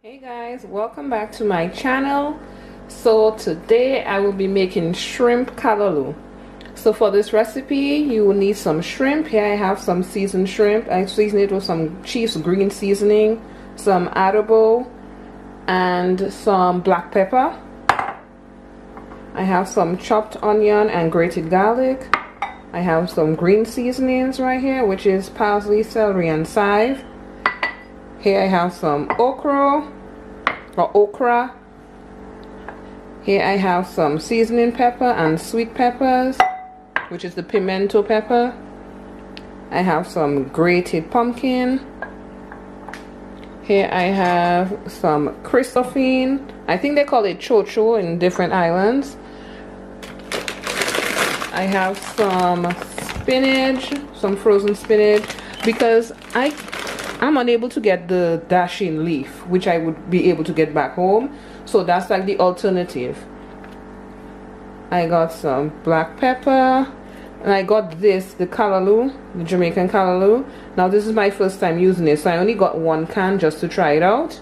Hey guys, welcome back to my channel. So today I will be making shrimp callaloo. So for this recipe you will need some shrimp. Here I have some seasoned shrimp. I seasoned it with some Chief's green seasoning, some adobo, and some black pepper. I have some chopped onion and grated garlic. I have some green seasonings right here, which is parsley, celery, and chive. Here I have some okra. Here I have some seasoning pepper and sweet peppers, which is the pimento pepper. I have some grated pumpkin. Here I have some Christophine. I think they call it chocho in different islands. I have some spinach, some frozen spinach, because I'm unable to get the dasheen leaf, which I would be able to get back home. So that's like the alternative. I got some black pepper. And I got this, the callaloo, the Jamaican callaloo. Now this is my first time using it, so I only got one can just to try it out.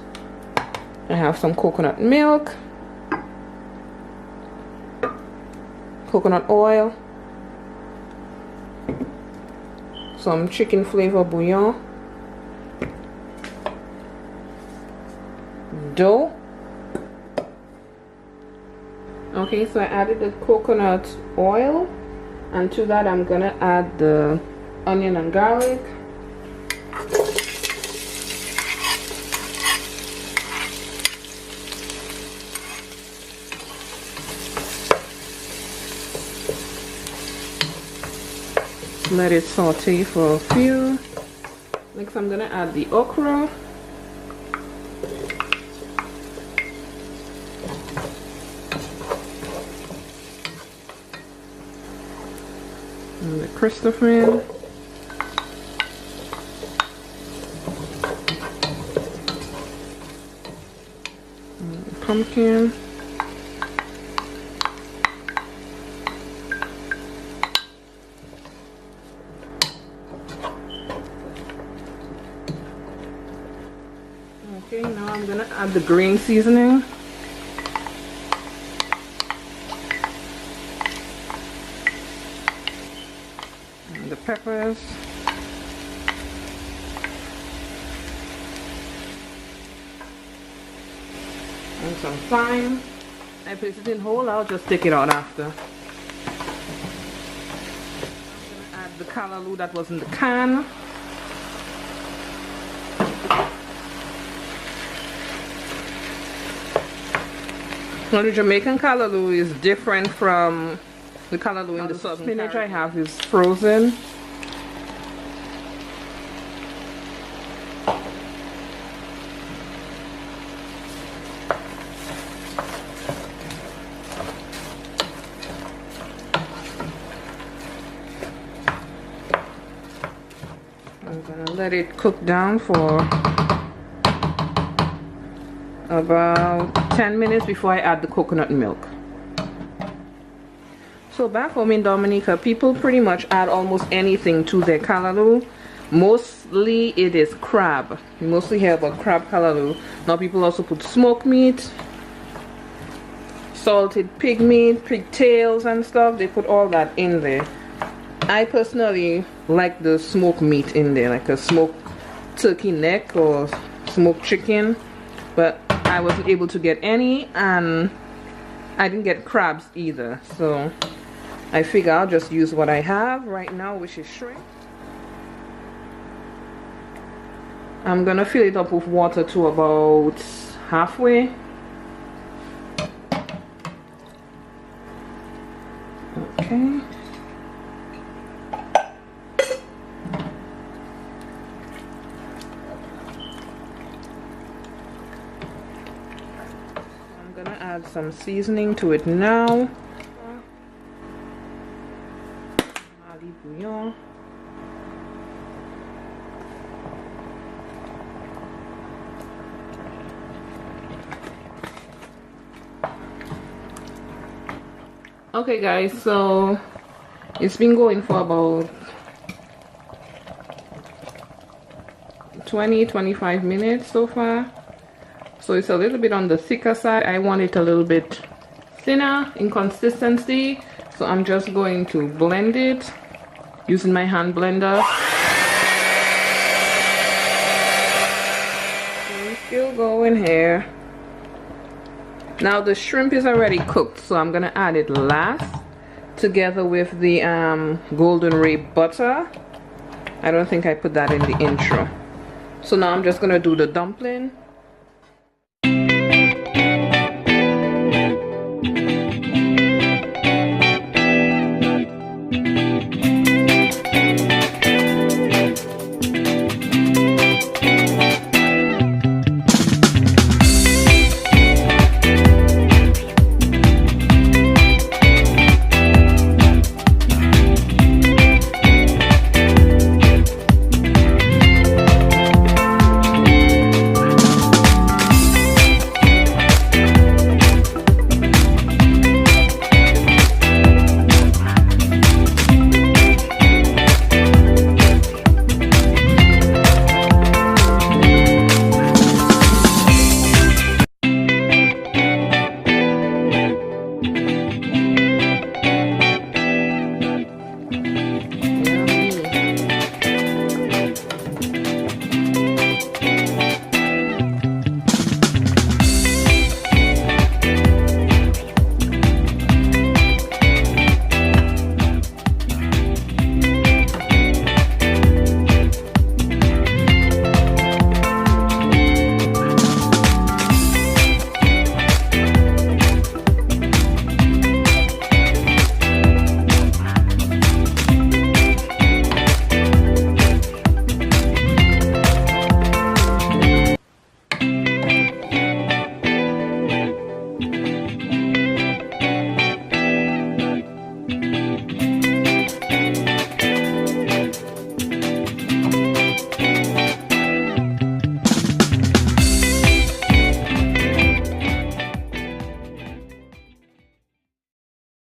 I have some coconut milk, coconut oil, some chicken flavor bouillon, dough. Okay, so I added the coconut oil, and to that I'm gonna add the onion and garlic. Let it saute for a few. Next I'm gonna add the okra. And the Christophine. And the pumpkin. Okay, now I'm gonna add the green seasoning. And the peppers. And some thyme. I place it in whole, I'll just take it out after. I'm gonna add the callaloo that was in the can. Now the Jamaican callaloo is different from the callaloo in the southern spinach Caribbean. I have is frozen. I'm gonna let it cook down for about 10 minutes before I add the coconut milk. So back home in Dominica, people pretty much add almost anything to their callaloo. Mostly it is crab. You mostly hear about crab callaloo. Now people also put smoked meat, salted pig meat, pigtails and stuff. They put all that in there. I personally like the smoked meat in there, like a smoked turkey neck or smoked chicken, but I wasn't able to get any, and I didn't get crabs either, so I figure I'll just use what I have right now, which is shrimp. I'm gonna fill it up with water to about halfway. Okay. Add some seasoning to it now. Olive bouillon. Okay guys, so it's been going for about 20-25 minutes so far. So it's a little bit on the thicker side. I want it a little bit thinner in consistency. So I'm just going to blend it using my hand blender. I'm still going here. Now the shrimp is already cooked, so I'm gonna add it last together with the golden ray butter. I don't think I put that in the intro. So now I'm just gonna do the dumpling.